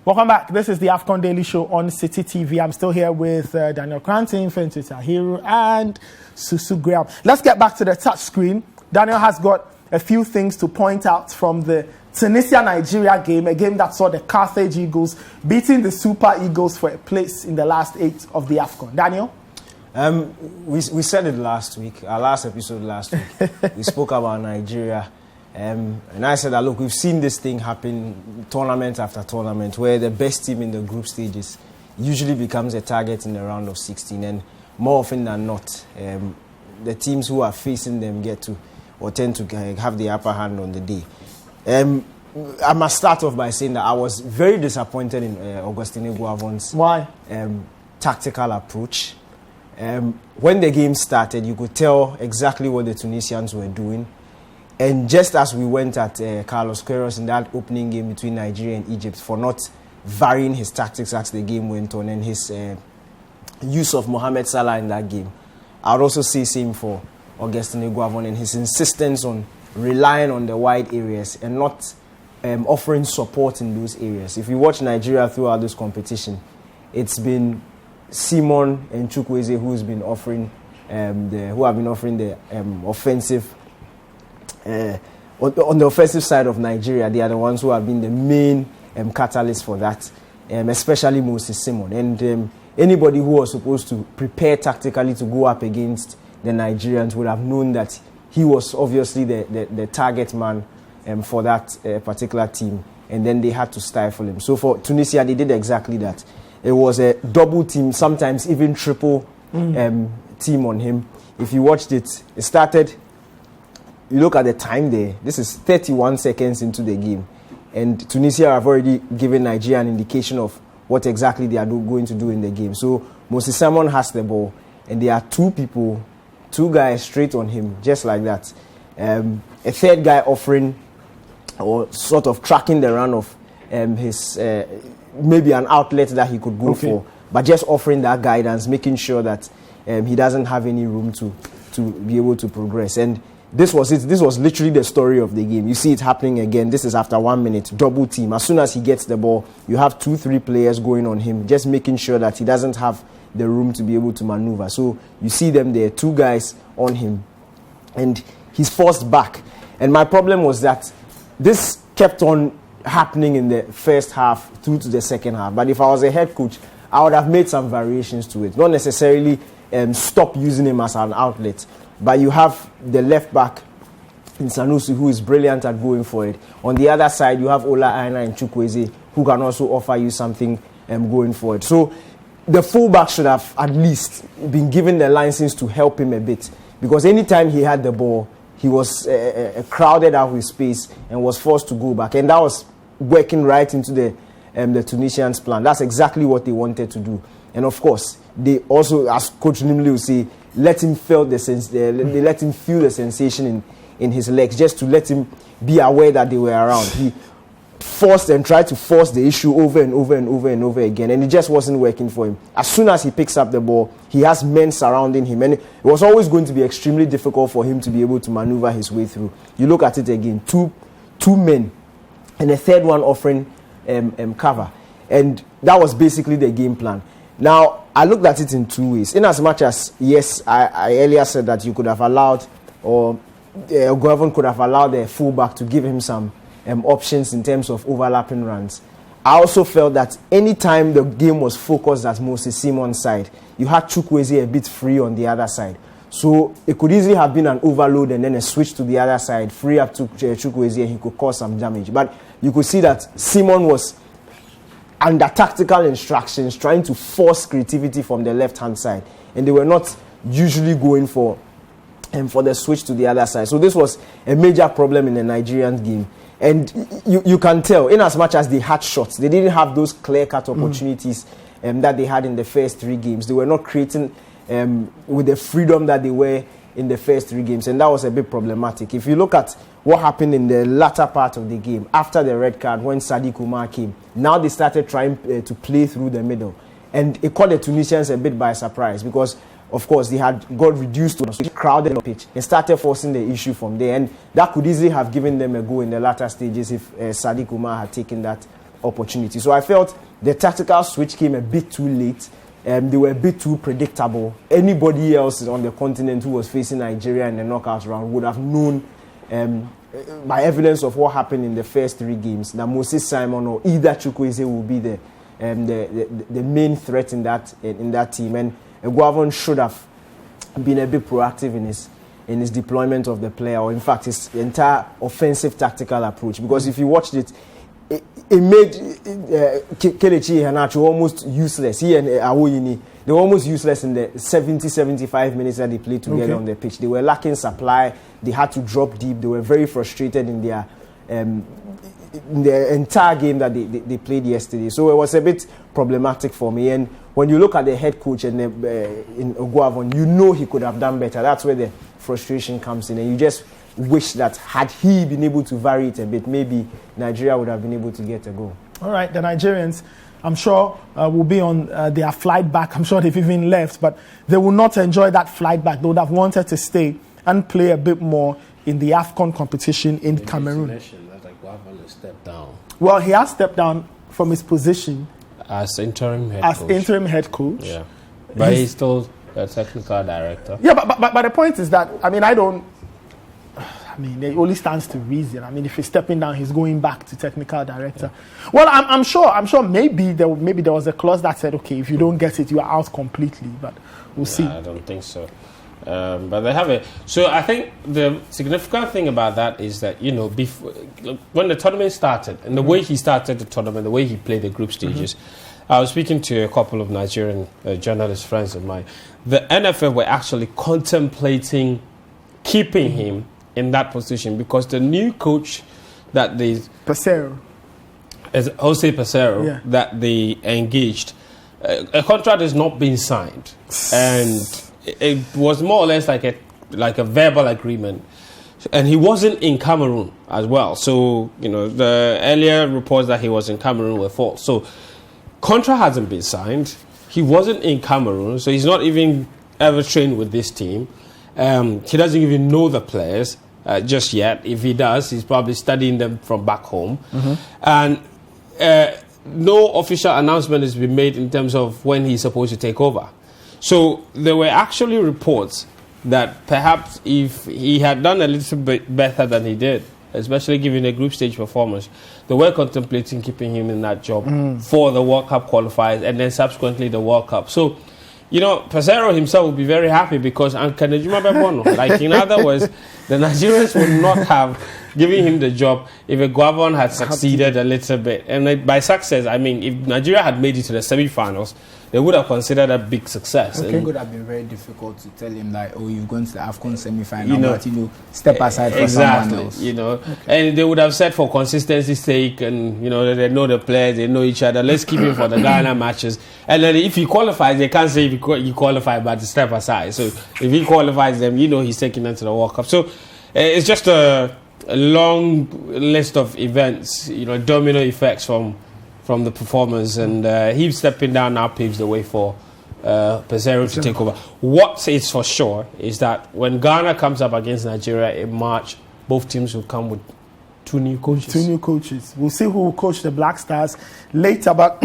Welcome back. This is the AFCON Daily Show on Citi TV. I'm still here with Daniel Cranton, Fenton Tahiru, and Susu Graham. Let's get back to the touch screen. Daniel has got a few things to point out from the Tunisia-Nigeria game, a game that saw the Carthage Eagles beating the Super Eagles for a place in the last 8 of the AFCON. Daniel? We said it last week, our last episode last week. We spoke about Nigeria. And I said that, look, we've seen this thing happen tournament after tournament where the best team in the group stages usually becomes a target in the round of 16. And more often than not, the teams who are facing them get to or tend to have the upper hand on the day. I must start off by saying that I was very disappointed in Augustine Eguavoen's tactical approach. When the game started, you could tell exactly what the Tunisians were doing. And just as we went at Carlos Queiroz in that opening game between Nigeria and Egypt for not varying his tactics as the game went on and his use of Mohamed Salah in that game, I would also say same for Augustine Eguavoen and his insistence on relying on the wide areas and not offering support in those areas. If you watch Nigeria throughout this competition, it's been Simon and Chukwueze who have been offering the offensive. On the offensive side of Nigeria, they are the ones who have been the main catalyst for that, especially Moses Simon. And anybody who was supposed to prepare tactically to go up against the Nigerians would have known that he was obviously the target man for that particular team. And then they had to stifle him. So for Tunisia, they did exactly that. It was a double team, sometimes even triple team on him. If you watched it, it started... You look at the time there, this is 31 seconds into the game. And Tunisia have already given Nigeria an indication of what exactly they are going to do in the game. So Moses Simon has the ball, and there are two guys straight on him, just like that. A third guy offering or sort of tracking the run of his maybe an outlet that he could go for, but just offering that guidance, making sure that he doesn't have any room to be able to progress. And this was it. This was literally the story of the game. You see it happening again. This is after 1 minute. Double team. As soon as he gets the ball, you have 2-3 players going on him, just making sure that he doesn't have the room to be able to maneuver. So you see them there, 2 guys on him, and he's forced back. And my problem was that this kept on happening in the first half through to the second half. But if I was a head coach, I would have made some variations to it. Not necessarily stop using him as an outlet. But you have the left back in Sanusi who is brilliant at going for it. On the other side, you have Ola Aina and Chukwueze who can also offer you something going for it. So the fullback should have at least been given the license to help him a bit. Because anytime he had the ball, he was crowded out with space and was forced to go back. And that was working right into the Tunisians' plan. That's exactly what they wanted to do. And of course, they also, as Coach Nimli will say, let him feel the sensation in his legs, just to let him be aware that they were around. He forced and tried to force the issue over and over and over and over again, and it just wasn't working for him. As soon as he picks up the ball, he has men surrounding him, and it was always going to be extremely difficult for him to be able to maneuver his way through. You look at it again, two men, and a third one offering cover, and that was basically the game plan. Now, I looked at it in 2 ways. In as much as, yes, I earlier said that you could have allowed, or Eguavoen could have allowed the fullback to give him some options in terms of overlapping runs. I also felt that any time the game was focused at Moses Simon's side, you had Chukwueze a bit free on the other side. So it could easily have been an overload and then a switch to the other side, free up to Chukwueze, and he could cause some damage. But you could see that Simon was under tactical instructions, trying to force creativity from the left-hand side. And they were not usually going for the switch to the other side. So this was a major problem in the Nigerian game. And you can tell, in as much as they had shots, they didn't have those clear-cut opportunities that they had in the first 3 games. They were not creating with the freedom that they were in the first 3 games. And that was a bit problematic. If you look at what happened in the latter part of the game, after the red card, when Sadiq Umar came, now they started trying to play through the middle. And it caught the Tunisians a bit by surprise because, of course, they had got reduced to a crowded pitch and started forcing the issue from there. And that could easily have given them a go in the latter stages if Sadiq Umar had taken that opportunity. So I felt the tactical switch came a bit too late. They were a bit too predictable. Anybody else on the continent who was facing Nigeria in the knockout round would have known, by evidence of what happened in the first 3 games, that Moses Simon or either Chukwueze will be the main threat in that team. And Eguavoen should have been a bit proactive in his deployment of the player, or in fact his entire offensive tactical approach. Because if you watched it made Kelechi Iheanacho almost useless. He and Awoyini, they were almost useless in the 70-75 minutes that they played together on the pitch. They were lacking supply. They had to drop deep. They were very frustrated in the entire game that they played yesterday. So it was a bit problematic for me. And when you look at the head coach and in Eguavoen, you know he could have done better. That's where the frustration comes in. And you just wish that had he been able to vary it a bit, maybe Nigeria would have been able to get a goal. All right, the Nigerians, I'm sure, will be on their flight back. I'm sure they've even left, but they will not enjoy that flight back. They would have wanted to stay and play a bit more in the AFCON competition in Cameroon. That Eguavoen has stepped down. Well, he has stepped down from his position As interim head coach. Yeah, but he's still a technical director. Yeah, but the point is that, it only stands to reason. If he's stepping down, he's going back to technical director. Yeah. Well, I'm sure maybe there was a clause that said, okay, if you don't get it, you are out completely. But we'll see. I don't think so. But they have it. So I think the significant thing about that is that, before, when the tournament started, and the way he started the tournament, the way he played the group stages, I was speaking to a couple of Nigerian journalist friends of mine. The NFF were actually contemplating keeping him in that position because the new coach that they... Pesero, that they engaged, a contract has not been signed. And it was more or less like a verbal agreement. And he wasn't in Cameroon as well. So, the earlier reports that he was in Cameroon were false. So, contract hasn't been signed. He wasn't in Cameroon, so he's not even ever trained with this team. He doesn't even know the players just yet. If he does, he's probably studying them from back home. And no official announcement has been made in terms of when he's supposed to take over. So there were actually reports that perhaps if he had done a little bit better than he did, especially given a group stage performance, they were contemplating keeping him in that job for the World Cup qualifiers and then subsequently the World Cup. So, Pesero himself will be very happy because in other words, the Nigerians would not have given him the job if Eguavoen had succeeded a little bit. And by success, if Nigeria had made it to the semi-finals, they would have considered a big success. It would have been very difficult to tell him you've gone to the AFCON semi-final, but step aside for someone else. And they would have said for consistency's sake, and they know the players, they know each other. Let's keep him for the Ghana matches. And then if he qualifies, they can't say if he qualified, but step aside. So if he qualifies them, he's taking them to the World Cup. So it's just a long list of events, domino effects from the performance, and him stepping down now paves the way for Pesero to take over. What is for sure is that when Ghana comes up against Nigeria in March, both teams will come with 2 new coaches. 2 new coaches. We'll see who will coach the Black Stars later, but